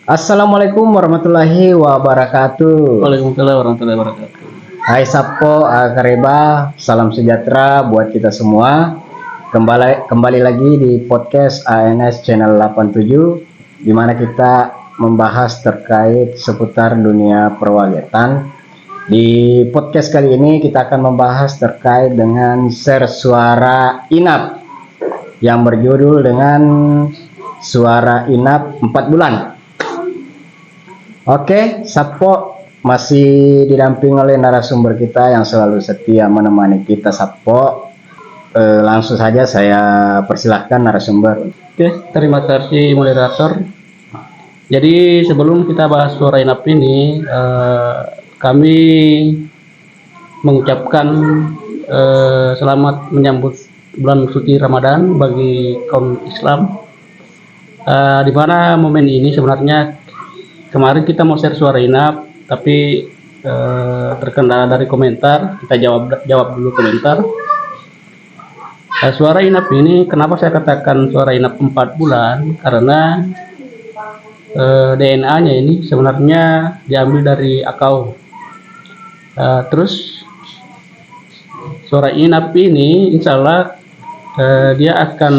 Assalamualaikum warahmatullahi wabarakatuh. Waalaikumsalam warahmatullahi wabarakatuh. Hai Sapo, Kareba, salam sejahtera buat kita semua. Kembali lagi di podcast ANS Channel 87, di mana kita membahas terkait seputar dunia perwaliatan. Di podcast kali ini kita akan membahas terkait dengan share suara inap yang berjudul dengan suara inap 4 bulan. Oke, Sapo masih didampingi oleh narasumber kita yang selalu setia menemani kita, Sapo. Langsung saja saya persilahkan narasumber. Oke, terima kasih moderator. Jadi sebelum kita bahas suara inap ini, kami mengucapkan selamat menyambut bulan suci Ramadan bagi kaum Islam. Di mana momen ini sebenarnya kemarin kita mau share suara inap, tapi terkendala dari komentar. Kita jawab dulu komentar. Suara inap ini, kenapa saya katakan suara inap 4 bulan? Karena DNA-nya ini sebenarnya diambil dari akau. Terus suara inap ini insya Allah dia akan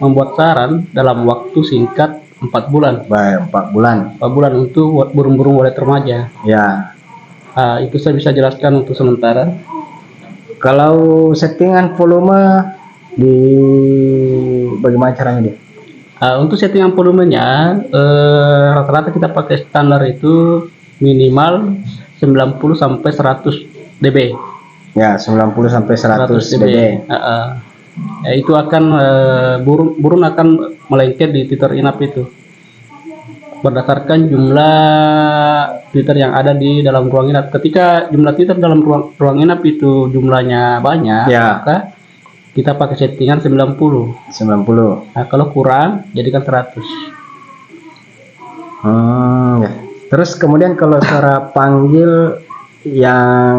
membuat saran dalam waktu singkat 4 bulan. Baik, 4 bulan. 4 bulan untuk burung-burung walet remaja. Ya. Itu saya bisa jelaskan untuk sementara. Kalau settingan volume di bagaimana caranya dia? Untuk settingan volumenya rata-rata kita pakai standar itu minimal 90 sampai 100 dB. Ya, 90 sampai 100 dB. Itu akan burung akan melengket di Twitter inap itu berdasarkan jumlah Twitter yang ada di dalam ruang inap. Ketika jumlah Twitter dalam ruang inap itu jumlahnya banyak, ya, maka kita pakai settingan 90. Nah, kalau kurang jadikan 100. Ya. Terus kemudian kalau suara panggil yang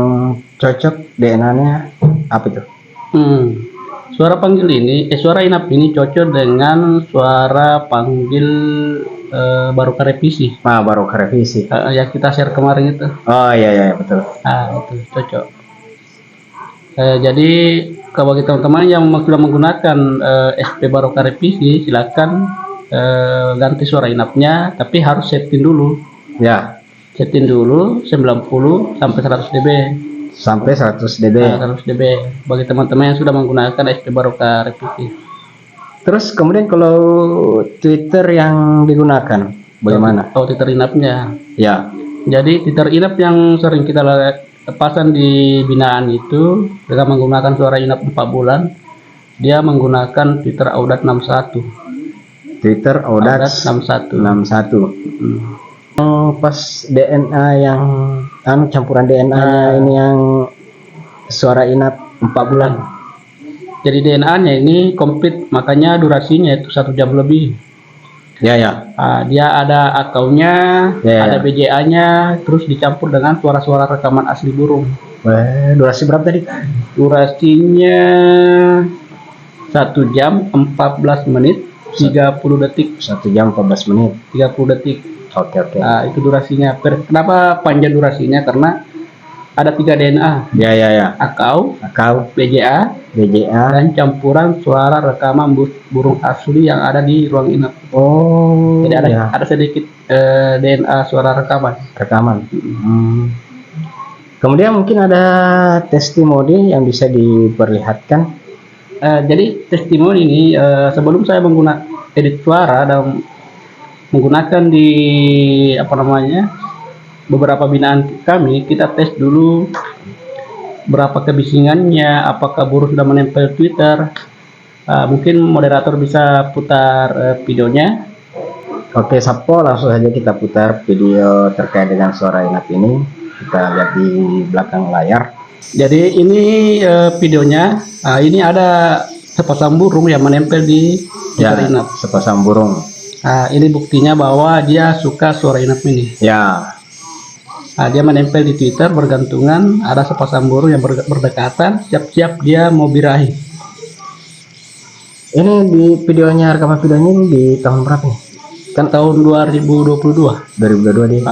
cocok DNA-nya apa itu? Suara panggil ini, suara inap ini cocok dengan suara panggil Barokah Revisi. Barokah Revisi. Yang kita share kemarin itu. Oh iya betul. Itu cocok. Jadi kalau bagi teman-teman yang sudah menggunakan SP Barokah Revisi, silakan ganti suara inapnya, tapi harus setting dulu. Ya. Setting dulu 90 sampai 100 dB. Sampai 100 dB. 100 dB bagi teman-teman yang sudah menggunakan SP Barokah Revisi. Terus kemudian kalau Twitter yang digunakan bagaimana? Twitter inapnya. Ya. Jadi Twitter inap yang sering kita pasang di binaan itu dengan menggunakan suara inap 4 bulan, dia menggunakan Twitter Audat 61. Twitter Audat 61. Pas DNA yang campuran DNA ini yang suara inap 4 bulan. Jadi DNA-nya ini komplit, makanya durasinya itu 1 jam lebih. Ya. Dia ada akaunya, ada BJA-nya, terus dicampur dengan suara-suara rekaman asli burung. Durasi berapa tadi? Durasinya 1 jam 14 menit 30 detik. 1 jam 14 menit 30 detik. Oke. Itu durasinya. Kenapa panjang durasinya? Karena ada 3 DNA. Ya. Akau, BJA, dan dan campuran suara rekaman burung asli yang ada di ruang inap. Jadi ada sedikit DNA suara rekaman. Kemudian mungkin ada testimoni yang bisa diperlihatkan. Jadi testimoni ini sebelum saya menggunakan edit suara dan menggunakan di beberapa binaan kami, kita tes dulu berapa kebisingannya, apakah burung sudah menempel Twitter. Mungkin moderator bisa putar videonya. Oke, Sapo, langsung saja kita putar video terkait dengan suara inap ini. Kita lihat di belakang layar. Jadi ini videonya. Ini ada sepasang burung yang menempel di Twitter inap. Sepasang burung. Ini buktinya bahwa dia suka suara inap ini. Ya. Dia menempel di Twitter bergantungan, ada sepasang burung yang berdekatan, siap-siap dia mau birahi. Ini di rekaman videonya ini di tahun berapa nih? Kan tahun 2022. 2022 dia.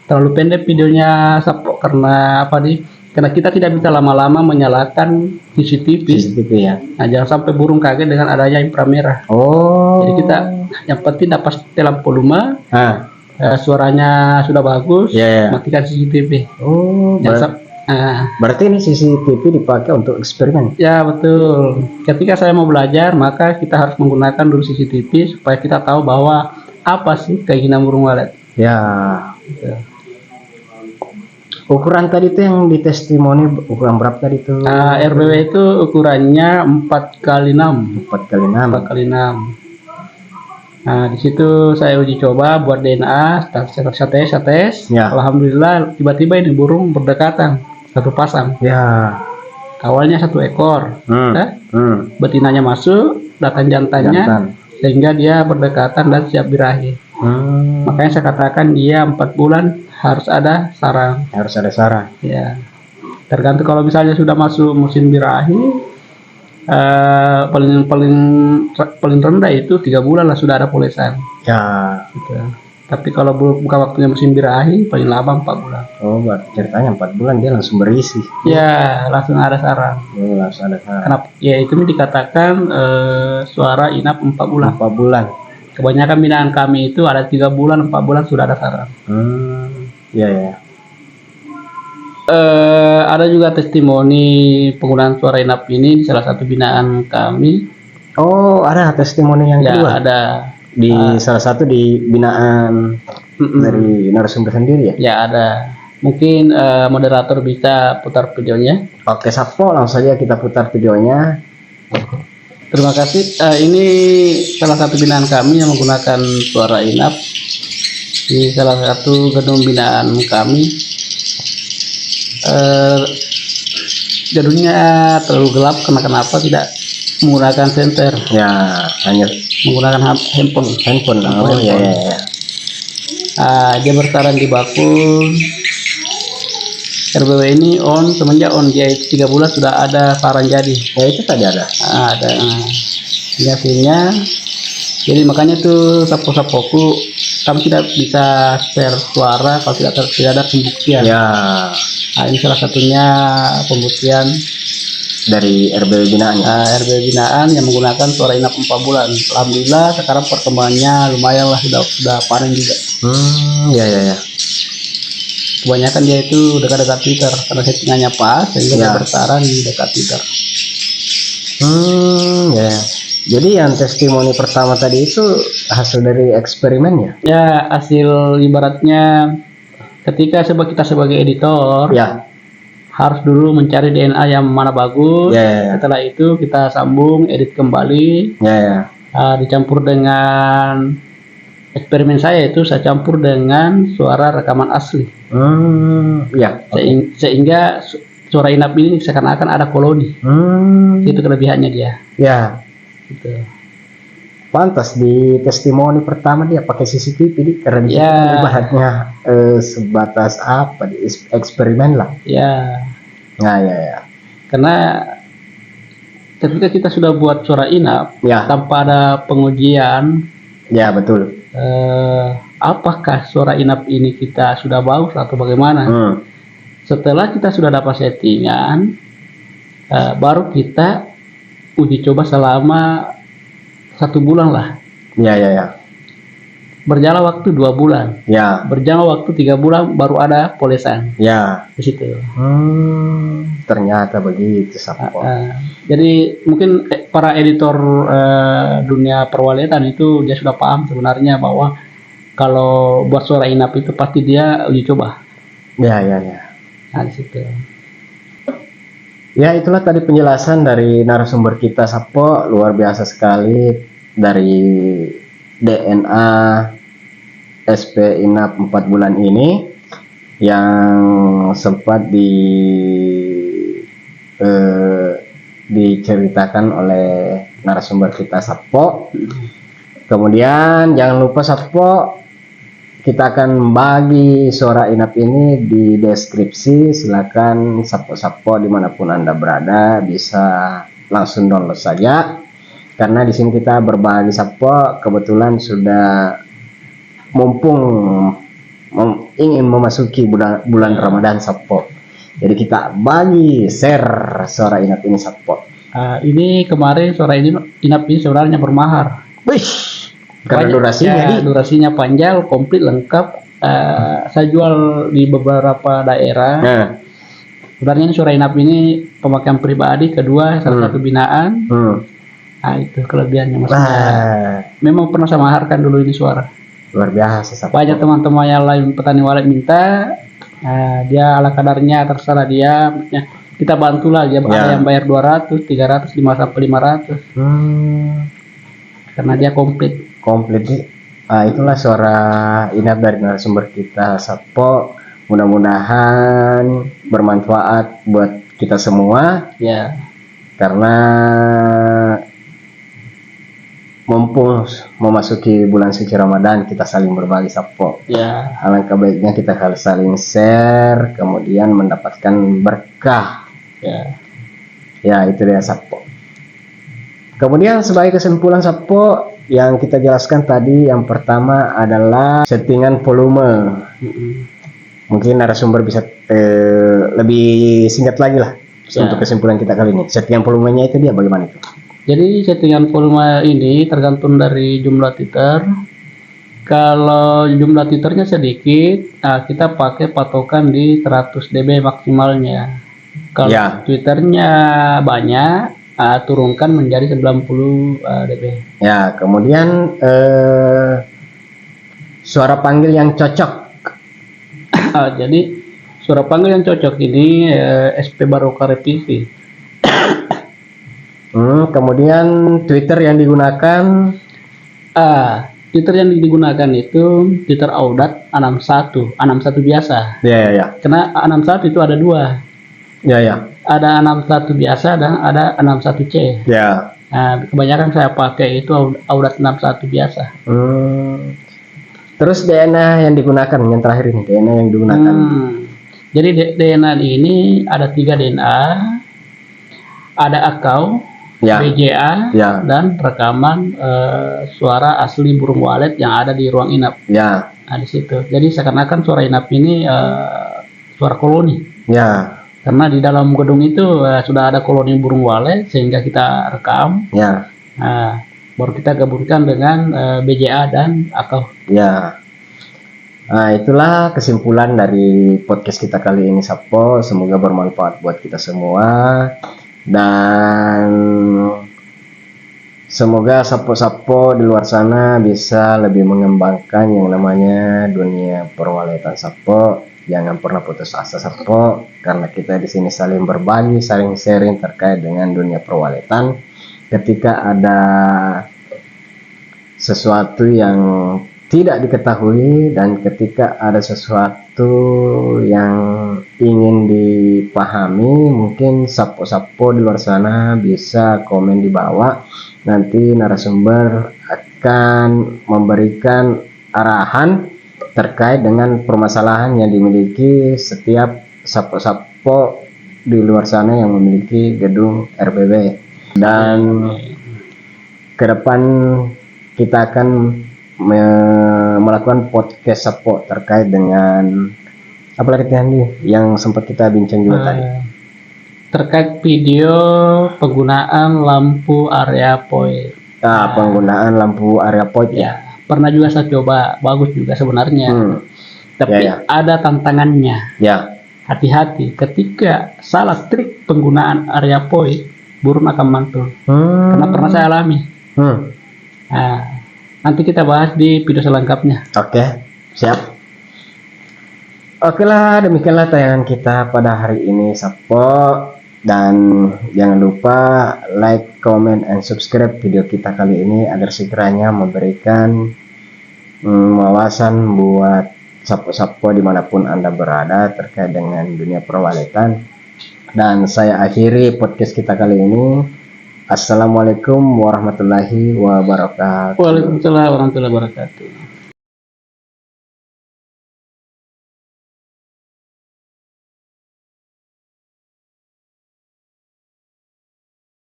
Terlalu pendek videonya Sapo karena apa nih? Karena kita tidak bisa lama-lama menyalakan CCTV. CCTV ya. Nah, jangan sampai burung kaget dengan adanya inframerah. Oh. Jadi kita yang penting dapat setelan volume, Ah. suaranya sudah bagus, Ya, ya. matikan CCTV. Oh, berarti ini CCTV dipakai untuk eksperimen. Ya betul. Ketika saya mau belajar, maka kita harus menggunakan dulu CCTV supaya kita tahu bahwa apa sih keinginan burung walet. Ya. Gitu. Ukuran tadi itu yang di testimoni ukuran berapa tadi itu? RBW itu ukurannya 4x6. 4x6. 4x6. Nah, di situ saya uji coba buat DNA, saya tes. Ya. Alhamdulillah tiba-tiba ini burung berdekatan satu pasang. Ya. Awalnya 1 ekor. Nah, betinanya masuk, datang jantannya, Jantan. sehingga dia berdekatan dan siap birahi. Makanya saya katakan dia 4 bulan harus ada sarang. Harus ada sarang. Ya. Tergantung kalau misalnya sudah masuk musim birahi, paling rendah itu 3 bulan lah sudah ada polesan. Ya. Gitu. Tapi kalau bukan waktunya musim birahi, paling lama 4 bulan. Oh, berarti ceritanya 4 bulan dia langsung berisi. Ya, langsung ada sarang. Oh, langsung ada sarang. Kenapa? Ya itu dikatakan suara inap 4 bulan. 4 bulan. Kebanyakan binaan kami itu ada 3 bulan, 4 bulan sudah ada sarang. Iya ya. Ada juga testimoni penggunaan suara inap ini di salah satu binaan kami. Oh, ada testimoni yang Ya, kedua. ada Di salah satu di binaan dari narasumber sendiri ya. Ya, ada. Mungkin moderator bisa putar videonya. Oke, Sapo, langsung saja kita putar videonya. Terima kasih. Ini salah satu binaan kami yang menggunakan suara inap di salah satu gedung binaan kami. Gedungnya terlalu gelap, kenapa tidak menggunakan senter? Ya, hanya menggunakan handphone. Oh, ya, ya, ya. Dia bersarang di bakul. RBW ini semenjak dia itu 3 bulan sudah ada sarang jadi. Ya, itu tadi ada. Ada hasilnya. Jadi makanya tuh sapo-sapoku kami tidak bisa share suara kalau tidak ada pembuktian. Ya. Nah, ini salah satunya pembuktian dari RBW binaan. RBW binaan yang menggunakan suara inap 4 bulan. Alhamdulillah sekarang perkembangannya lumayan lah, sudah panen juga. Ya, ya, ya. Kebanyakan dia itu dekat-dekat Twitter karena settingannya pas sehingga dia bersarang di dekat Twitter. Ya. Jadi yang testimoni pertama tadi itu hasil dari eksperimen ya? Ya, hasil ibaratnya ketika kita sebagai editor ya harus dulu mencari DNA yang mana bagus. Ya. Setelah itu kita sambung, edit kembali. Ya. Dicampur dengan eksperimen saya itu saya campur dengan suara rekaman asli. Ya. Sehingga suara inap ini seakan-akan ada koloni. Itu kelebihannya dia. Ya. Gitu. Pantas di testimoni pertama dia pakai CCTV karena dia ibaratnya sebatas apa di eksperimen lah. Ya. Nah, ya. Karena ketika kita sudah buat suara inap tanpa ada pengujian. Ya, betul. Apakah suara inap ini kita sudah bagus atau bagaimana? Setelah kita sudah dapat settingan, baru kita uji coba selama 1 bulan lah. Ya. Berjalan waktu 2 bulan. Ya. Berjalan waktu 3 bulan baru ada polesan. Ya. Di situ. Ternyata begitu, Sapo. Jadi mungkin para editor dunia perwaletan itu dia sudah paham sebenarnya bahwa kalau buat suara inap itu pasti dia uji coba. Ya. Nah, di situ. Ya, itulah tadi penjelasan dari narasumber kita, Sapo. Luar biasa sekali dari DNA SP inap 4 bulan ini yang sempat diceritakan oleh narasumber kita, Sapo. Kemudian jangan lupa, Sapo, kita akan bagi suara inap ini di deskripsi. Silakan Sapo-sapo dimanapun Anda berada bisa langsung download saja, karena di sini kita berbagi sapo, kebetulan sudah mumpung ingin memasuki bulan Ramadan sapo. Jadi kita bagi share suara inap ini sapo. Ini kemarin suara inap ini sebenarnya bermahar. Wih, karena durasinya panjang, komplit, lengkap. Saya jual di beberapa daerah. Nah. Sebenarnya ini suara inap ini pemakaian pribadi, kedua salah satu binaan. Nah, itu kelebihannya maksudnya. Memang pernah saya maharkan dulu ini suara. Luar biasa sapo. Banyak teman-teman yang lain petani walet minta. Dia ala kadarnya terserah dia. Kita bantulah dia, ada yang bayar 200, 300, 5 sampai 500. Karena dia komplit. Itulah suara inap dari narasumber kita sapo. Mudah-mudahan bermanfaat buat kita semua. Ya. Karena mumpung memasuki bulan suci Ramadan, kita saling berbagi sapo. Ya. Alangkah baiknya kita harus saling share, kemudian mendapatkan berkah. Ya, itu dia sapo. Kemudian sebagai kesimpulan sapo yang kita jelaskan tadi, yang pertama adalah settingan volume. Mungkin narasumber bisa lebih singkat lagi lah untuk kesimpulan kita kali ini. Settingan volumenya itu dia bagaimana itu? Jadi settingan volume ini tergantung dari jumlah titer. Kalau jumlah titernya sedikit, kita pakai patokan di 100 dB maksimalnya. Kalau twitternya banyak, turunkan menjadi 90 dB. Ya, kemudian suara panggil yang cocok. Jadi suara panggil yang cocok ini SP Barokah revisi. Kemudian Twitter yang digunakan. Twitter yang digunakan itu Twitter Audat 61 biasa. Ya. Karena 61 itu ada 2. Ya. Ada 61 biasa dan ada 61C. Ya. Kebanyakan saya pakai itu Audat 61 biasa. Terus DNA yang digunakan, yang terakhir ini DNA yang digunakan. Jadi DNA ini ada 3 DNA, ada akau, BJA, dan rekaman suara asli burung walet yang ada di ruang inap. Ya. Di situ. Jadi seakan-akan suara inap ini suara koloni. Ya. Karena di dalam gedung itu sudah ada koloni burung walet sehingga kita rekam. Ya. Baru kita gabungkan dengan BJA dan akau. Ya. Itulah kesimpulan dari podcast kita kali ini sapo. Semoga bermanfaat buat kita semua dan semoga sapo-sapo di luar sana bisa lebih mengembangkan yang namanya dunia perwaletan sapo. Jangan pernah putus asa sapo, karena kita di sini saling berbagi, saling sharing terkait dengan dunia perwaletan. Ketika ada sesuatu yang tidak diketahui dan ketika ada sesuatu yang ingin dipahami, mungkin sapo-sapo di luar sana bisa komen di bawah. Nanti narasumber akan memberikan arahan terkait dengan permasalahan yang dimiliki setiap sapo-sapo di luar sana yang memiliki gedung RBB. Dan ke depan kita akan melakukan podcast sapo terkait dengan apa lagi yang sempat kita bincang juga tadi, terkait video penggunaan lampu area point. Penggunaan lampu area point ya. Pernah juga saya coba, bagus juga sebenarnya. Tapi ada tantangannya. Ya. Hati-hati ketika salah trik penggunaan area point, burung akan mantul. Karena pernah saya alami. Nanti kita bahas di video selengkapnya. Oke, siap. Oke lah, demikianlah tayangan kita pada hari ini sapo. Dan jangan lupa like, comment, and subscribe video kita kali ini agar sekiranya memberikan wawasan buat sapo-sapo dimanapun Anda berada terkait dengan dunia perwaletan. Dan saya akhiri podcast kita kali ini. Assalamualaikum warahmatullahi wabarakatuh. Waalaikumsalam warahmatullahi wabarakatuh.